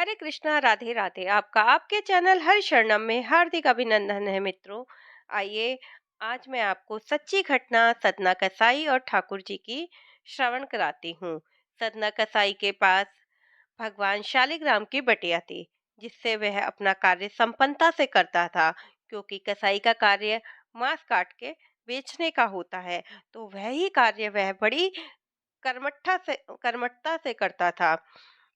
हरे कृष्णा, राधे राधे। आपका आपके चैनल हर शरणम में हार्दिक अभिनंदन है मित्रों। आइए, आज मैं आपको सच्ची घटना सदना कसाई और ठाकुर जी की श्रवण कराती हूँ। सदना कसाई के पास भगवान शालिग्राम की बटिया थी, जिससे वह अपना कार्य संपन्नता से करता था। क्योंकि कसाई का कार्य मांस काट के बेचने का होता है, तो वह ही कार्य वह बड़ी कर्मठता से करता था।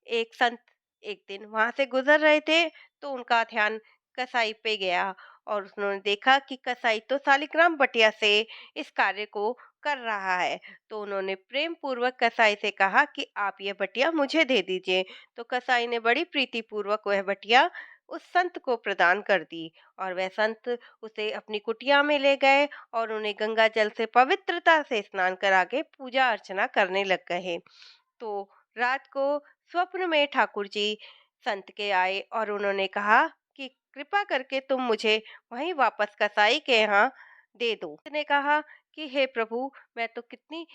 एक संत एक दिन वहां से गुजर रहे थे, तो उनका ध्यान कसाई पे गया और उन्होंने देखा कि कसाई तो शालिग्राम बटिया से इस कार्य को कर रहा है। तो उन्होंने प्रेम पूर्वक कसाई से कहा कि आप ये बटिया मुझे दे दीजिए। तो कसाई ने बड़ी प्रीति पूर्वक वह बटिया उस संत को प्रदान कर दी और वह संत उसे अपनी कुटिया में ले गए और उन्हें गंगा जल से पवित्रता से स्नान करा के पूजा अर्चना करने लग गए। तो रात को स्वप्न में ठाकुर जी संत के आए और उन्होंने कहा कि कृपा करके तुम मुझे वहीं वापस कसाई के यहाँ दे दो। उसने कहा कि हे प्रभु, मैं तो कितनी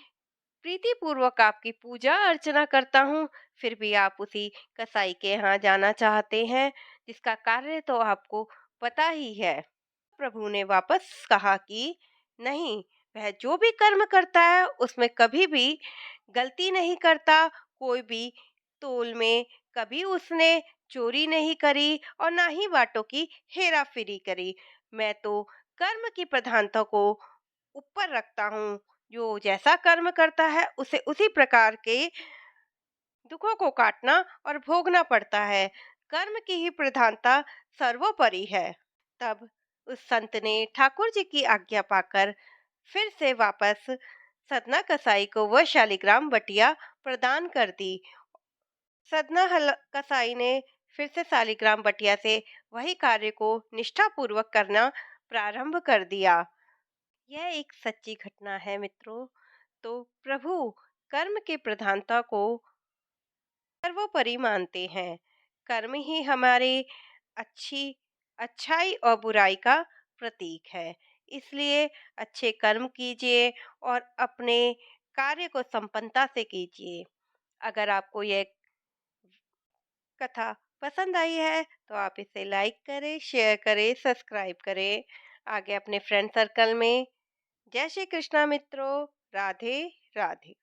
प्रीति पूर्वक आपकी पूजा अर्चना करता हूँ, फिर भी आप उसी कसाई के यहाँ जाना चाहते हैं, जिसका कार्य तो आपको पता ही है। प्रभु ने वापस कहा कि नहीं, वह जो भी कर्म करता है उसमें कभी भी गलती नहीं करता। कोई भी तोल में कभी उसने चोरी नहीं करी और ना ही बाटों की हेरा फेरी करी। मैं तो कर्म की प्रधानता को ऊपर रखता हूँ। जो जैसा कर्म करता है उसे उसी प्रकार के दुखों को काटना और भोगना पड़ता है। कर्म की ही प्रधानता सर्वोपरि है। तब उस संत ने ठाकुर जी की आज्ञा पाकर फिर से वापस सदना कसाई को वह शालिग्राम बटिया प्रदान कर दी। कसाई ने फिर से शालिग्राम बटिया से वही कार्य को निष्ठापूर्वक करना प्रारंभ कर दिया। यह एक सच्ची घटना है मित्रों। तो प्रभु कर्म के प्रधानता को सर्वोपरि मानते हैं। कर्म ही हमारे अच्छी अच्छाई और बुराई का प्रतीक है। इसलिए अच्छे कर्म कीजिए और अपने कार्य को संपन्नता से कीजिए। अगर आपको यह कथा पसंद आई है तो आप इसे लाइक करें, शेयर करें, सब्सक्राइब करें। आगे अपने फ्रेंड सर्कल में। जय श्री कृष्णा मित्रों। राधे राधे।